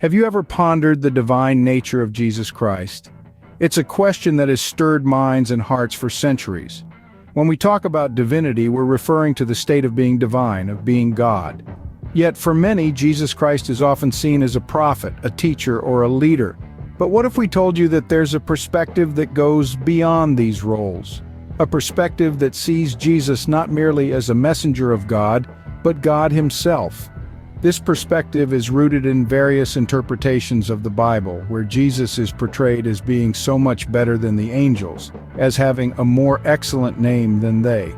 Have you ever pondered the divine nature of Jesus Christ? It's a question that has stirred minds and hearts for centuries. When we talk about divinity, we're referring to the state of being divine, of being God. Yet for many, Jesus Christ is often seen as a prophet, a teacher, or a leader. But what if we told you that there's a perspective that goes beyond these roles? A perspective that sees Jesus not merely as a messenger of God, but God himself. This perspective is rooted in various interpretations of the Bible, where Jesus is portrayed as being so much better than the angels, as having a more excellent name than they.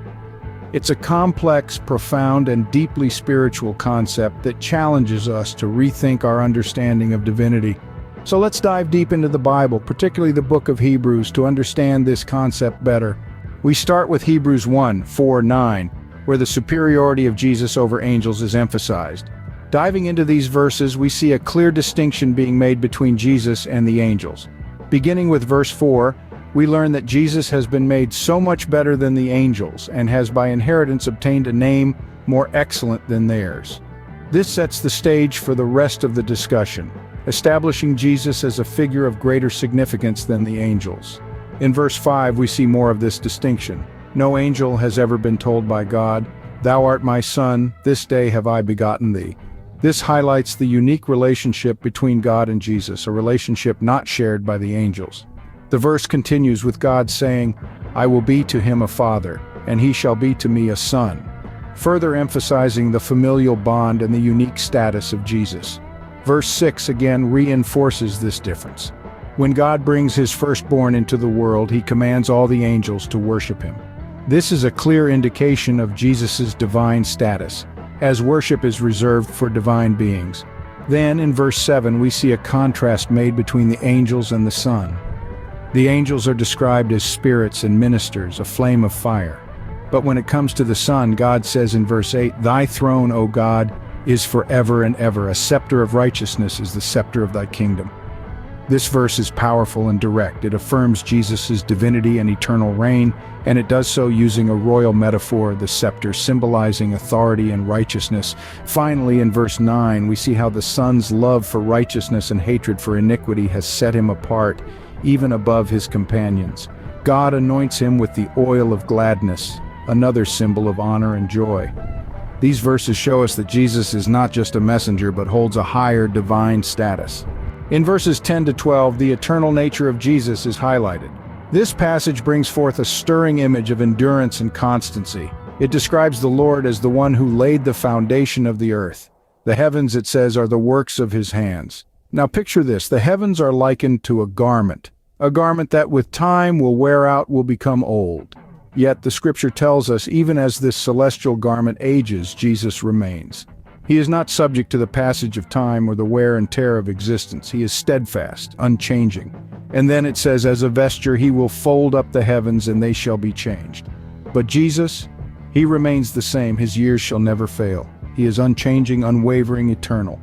It's a complex, profound, and deeply spiritual concept that challenges us to rethink our understanding of divinity. So let's dive deep into the Bible, particularly the book of Hebrews, to understand this concept better. We start with Hebrews 1:4-9, where the superiority of Jesus over angels is emphasized. Diving into these verses, we see a clear distinction being made between Jesus and the angels. Beginning with verse 4, we learn that Jesus has been made so much better than the angels and has by inheritance obtained a name more excellent than theirs. This sets the stage for the rest of the discussion, establishing Jesus as a figure of greater significance than the angels. In verse 5, we see more of this distinction. No angel has ever been told by God, "Thou art my son, this day have I begotten thee." This highlights the unique relationship between God and Jesus, a relationship not shared by the angels. The verse continues with God saying, "I will be to him a father, and he shall be to me a son," further emphasizing the familial bond and the unique status of Jesus. Verse 6 again reinforces this difference. When God brings his firstborn into the world, he commands all the angels to worship him. This is a clear indication of Jesus' divine status, as worship is reserved for divine beings. Then, in verse 7, we see a contrast made between the angels and the Son. The angels are described as spirits and ministers, a flame of fire. But when it comes to the Son, God says in verse 8, "Thy throne, O God, is forever and ever. A scepter of righteousness is the scepter of thy kingdom." This verse is powerful and direct. It affirms Jesus' divinity and eternal reign, and it does so using a royal metaphor, the scepter, symbolizing authority and righteousness. Finally, in verse 9, we see how the Son's love for righteousness and hatred for iniquity has set him apart, even above his companions. God anoints him with the oil of gladness, another symbol of honor and joy. These verses show us that Jesus is not just a messenger, but holds a higher divine status. In verses 10-12, the eternal nature of Jesus is highlighted. This passage brings forth a stirring image of endurance and constancy. It describes the Lord as the one who laid the foundation of the earth. The heavens, it says, are the works of his hands. Now picture this, the heavens are likened to a garment that with time will wear out, will become old. Yet the scripture tells us, even as this celestial garment ages, Jesus remains. He is not subject to the passage of time or the wear and tear of existence. He is steadfast, unchanging. And then it says, as a vesture he will fold up the heavens and they shall be changed. But Jesus, he remains the same. His years shall never fail. He is unchanging, unwavering, eternal.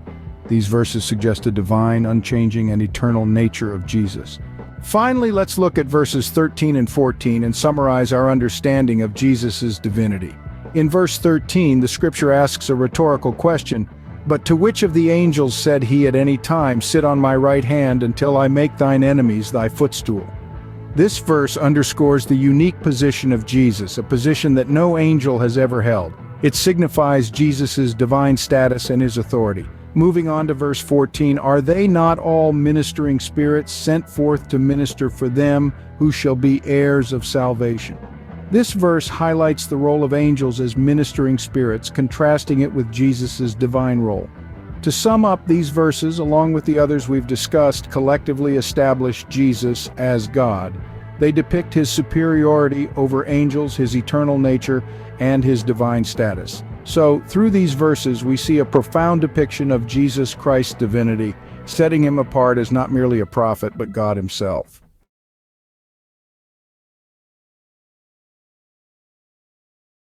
These verses suggest a divine, unchanging, and eternal nature of Jesus. Finally, let's look at verses 13 and 14 and summarize our understanding of Jesus' divinity. In verse 13, the scripture asks a rhetorical question, "But to which of the angels said he at any time, 'Sit on my right hand until I make thine enemies thy footstool'?" This verse underscores the unique position of Jesus, a position that no angel has ever held. It signifies Jesus' divine status and his authority. Moving on to verse 14, "Are they not all ministering spirits sent forth to minister for them who shall be heirs of salvation?" This verse highlights the role of angels as ministering spirits, contrasting it with Jesus' divine role. To sum up, these verses, along with the others we've discussed, collectively establish Jesus as God. They depict his superiority over angels, his eternal nature, and his divine status. So, through these verses, we see a profound depiction of Jesus Christ's divinity, setting him apart as not merely a prophet, but God himself.